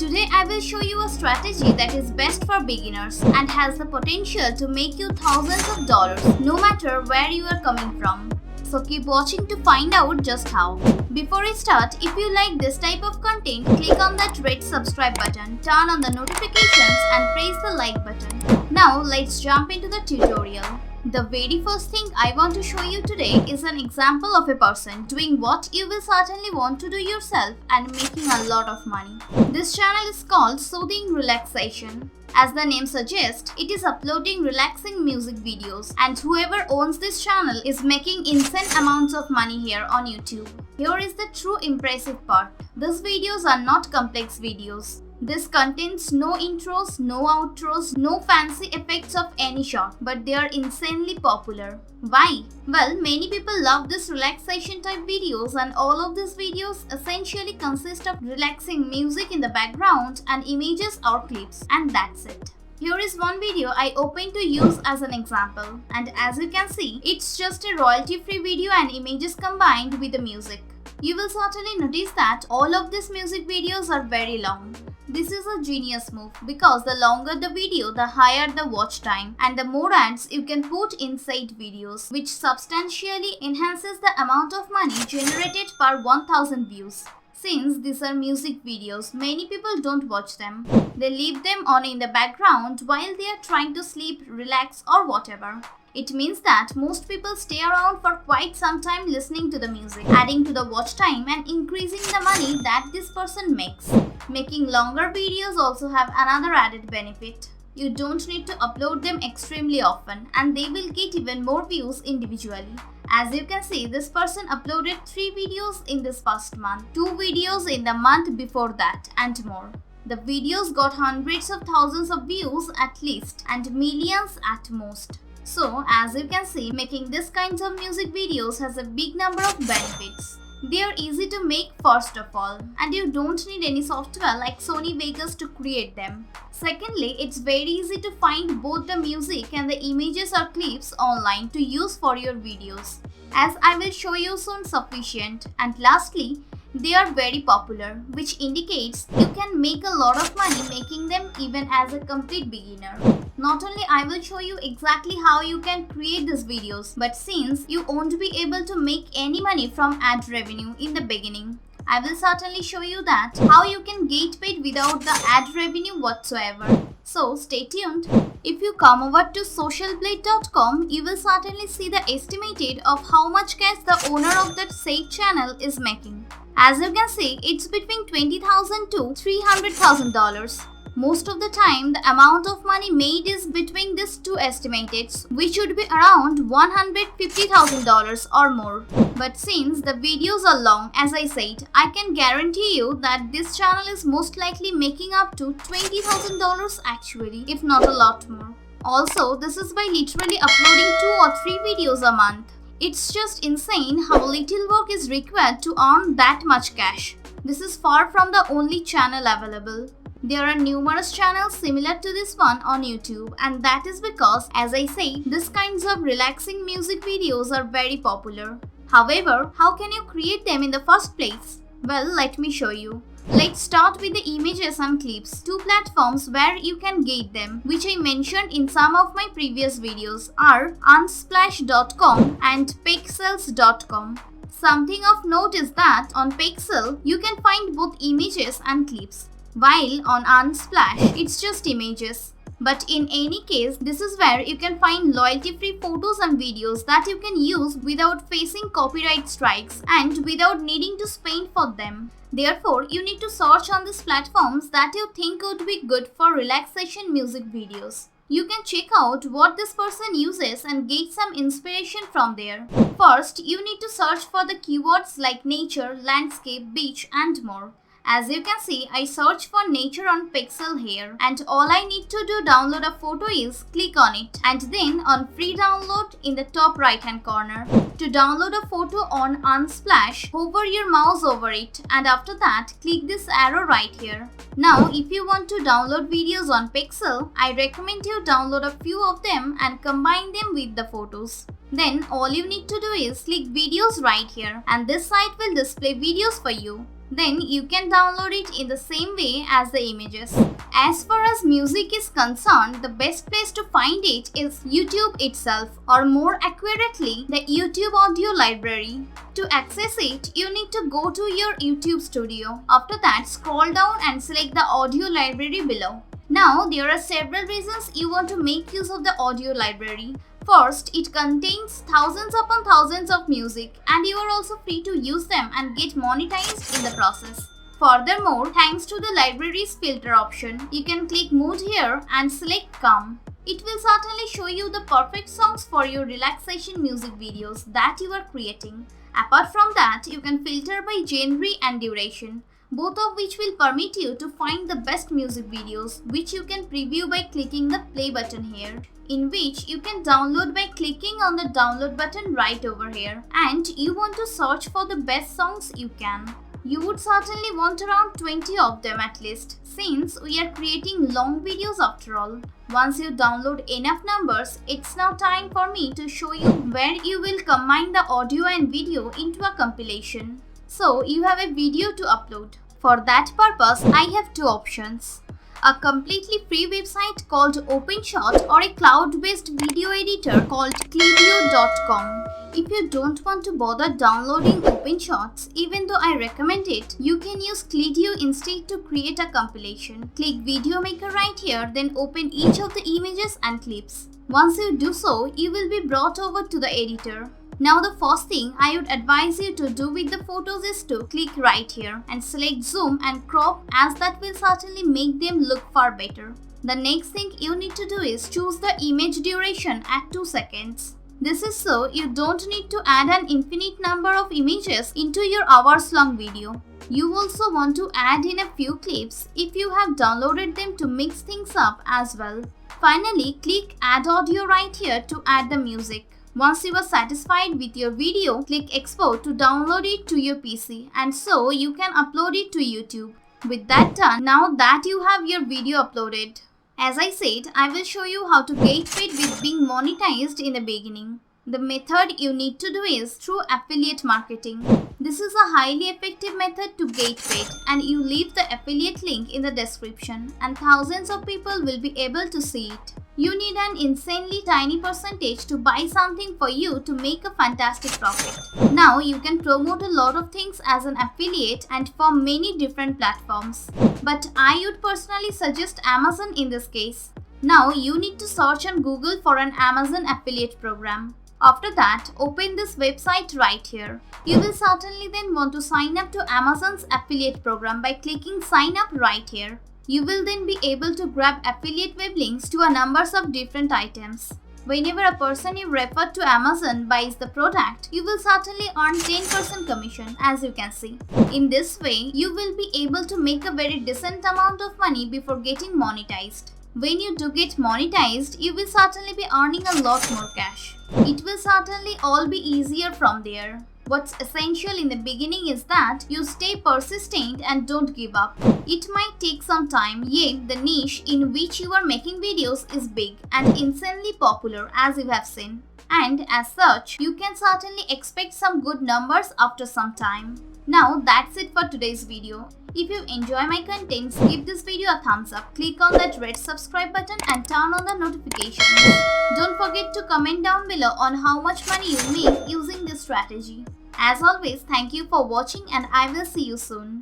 Today I will show you a strategy that is best for beginners and has the potential to make you thousands of dollars no matter where you are coming from. So keep watching to find out just how. Before I start, if you like this type of content, click on that red subscribe button, turn on the notifications and press the like button. Now let's jump into the tutorial. The very first thing I want to show you today is an example of a person doing what you will certainly want to do yourself and making a lot of money. This channel is called Soothing Relaxation. As the name suggests, it is uploading relaxing music videos, and whoever owns this channel is making insane amounts of money here on YouTube. Here is the true impressive part. These videos are not complex videos. This contains no intros, no outros, no fancy effects of any sort, but they are insanely popular. Why? Well, many people love this relaxation type videos, and all of these videos essentially consist of relaxing music in the background and images or clips, and that's it. Here is one video I opened to use as an example, and as you can see, it's just a royalty-free video and images combined with the music. You will certainly notice that all of these music videos are very long. This is a genius move because the longer the video, the higher the watch time and the more ads you can put inside videos, which substantially enhances the amount of money generated per 1000 views. Since these are music videos, many people don't watch them. They leave them on in the background while they are trying to sleep, relax or whatever. It means that most people stay around for quite some time listening to the music, adding to the watch time and increasing the money that this person makes. Making longer videos also have another added benefit. You don't need to upload them extremely often and they will get even more views individually. As you can see, this person uploaded 3 videos in this past month, 2 videos in the month before that, and more. The videos got hundreds of thousands of views at least and millions at most. So, as you can see, making this kinds of music videos has a big number of benefits. They are easy to make first of all, and you don't need any software like Sony Vegas to create them. Secondly, it's very easy to find both the music and the images or clips online to use for your videos, as I will show you soon sufficient. And lastly, they are very popular, which indicates you can make a lot of money making them even as a complete beginner. Not only I will show you exactly how you can create these videos, but since you won't be able to make any money from ad revenue in the beginning, I will certainly show you that how you can get paid without the ad revenue whatsoever. So stay tuned. If you come over to socialblade.com, you will certainly see the estimated of how much cash the owner of that said channel is making. As you can see, it's between $20,000 to $300,000. Most of the time, the amount of money made is between these two estimates, which would be around $150,000 or more. But since the videos are long, as I said, I can guarantee you that this channel is most likely making up to $20,000 actually, if not a lot more. Also, this is by literally uploading 2 or 3 videos a month. It's just insane how little work is required to earn that much cash. This is far from the only channel available. There are numerous channels similar to this one on YouTube, and that is because, as I say, these kinds of relaxing music videos are very popular. However, how can you create them in the first place? Well, let me show you. Let's start with the images and clips. 2 platforms where you can get them, which I mentioned in some of my previous videos, are unsplash.com and pexels.com. Something of note is that on Pexel, you can find both images and clips, while on Unsplash, it's just images. But in any case, this is where you can find loyalty-free photos and videos that you can use without facing copyright strikes and without needing to spend for them. Therefore, you need to search on these platforms that you think would be good for relaxation music videos. You can check out what this person uses and get some inspiration from there. First, you need to search for the keywords like nature, landscape, beach, and more. As you can see, I search for nature on Pexel here, and all I need to do download a photo is click on it and then on free download in the top right hand corner. To download a photo on Unsplash, hover your mouse over it and after that click this arrow right here. Now if you want to download videos on Pexel, I recommend you download a few of them and combine them with the photos. Then all you need to do is click videos right here and this site will display videos for you. Then you can download it in the same way as the images. As far as music is concerned, the best place to find it is YouTube itself, or more accurately, the YouTube audio library. To access it, you need to go to your YouTube studio. After that, scroll down and select the audio library below. Now, there are several reasons you want to make use of the audio library. First, it contains thousands upon thousands of music, and you are also free to use them and get monetized in the process. Furthermore, thanks to the library's filter option, you can click Mood here and select Calm. It will certainly show you the perfect songs for your relaxation music videos that you are creating. Apart from that, you can filter by genre and duration, both of which will permit you to find the best music videos, which you can preview by clicking the play button here, in which you can download by clicking on the download button right over here. And you want to search for the best songs you can. You would certainly want around 20 of them at least, since we are creating long videos after all. Once you download enough numbers, it's now time for me to show you where you will combine the audio and video into a compilation. So you have a video to upload. For that purpose, I have two options. A completely free website called OpenShot, or a cloud-based video editor called Clidio.com. If you don't want to bother downloading OpenShots, even though I recommend it, you can use Clidio instead to create a compilation. Click Video Maker right here, then open each of the images and clips. Once you do so, you will be brought over to the editor. Now the first thing I would advise you to do with the photos is to click right here and select zoom and crop, as that will certainly make them look far better. The next thing you need to do is choose the image duration at 2 seconds. This is so you don't need to add an infinite number of images into your hours-long video. You also want to add in a few clips if you have downloaded them to mix things up as well. Finally, click Add Audio right here to add the music. Once you are satisfied with your video, click Export to download it to your PC, and so you can upload it to YouTube. With that done, now that you have your video uploaded, as I said, I will show you how to get paid with being monetized in the beginning. The method you need to do is through affiliate marketing. This is a highly effective method to get paid, and you leave the affiliate link in the description and thousands of people will be able to see it. You need an insanely tiny percentage to buy something for you to make a fantastic profit. Now you can promote a lot of things as an affiliate and for many different platforms. But I would personally suggest Amazon in this case. Now you need to search on Google for an Amazon affiliate program. After that, open this website right here. You will certainly then want to sign up to Amazon's affiliate program by clicking sign up right here. You will then be able to grab affiliate web links to a numbers of different items. Whenever a person you refer to Amazon buys the product, you will certainly earn 10% commission, as you can see. In this way, you will be able to make a very decent amount of money before getting monetized. When you do get monetized, you will certainly be earning a lot more cash. It will certainly all be easier from there. What's essential in the beginning is that you stay persistent and don't give up. It might take some time, yet the niche in which you are making videos is big and insanely popular, as you have seen. And as such, you can certainly expect some good numbers after some time. Now that's it for today's video. If you enjoy my contents, give this video a thumbs up, click on that red subscribe button and turn on the notifications. Don't forget to comment down below on how much money you make using this strategy. As always, thank you for watching and I will see you soon.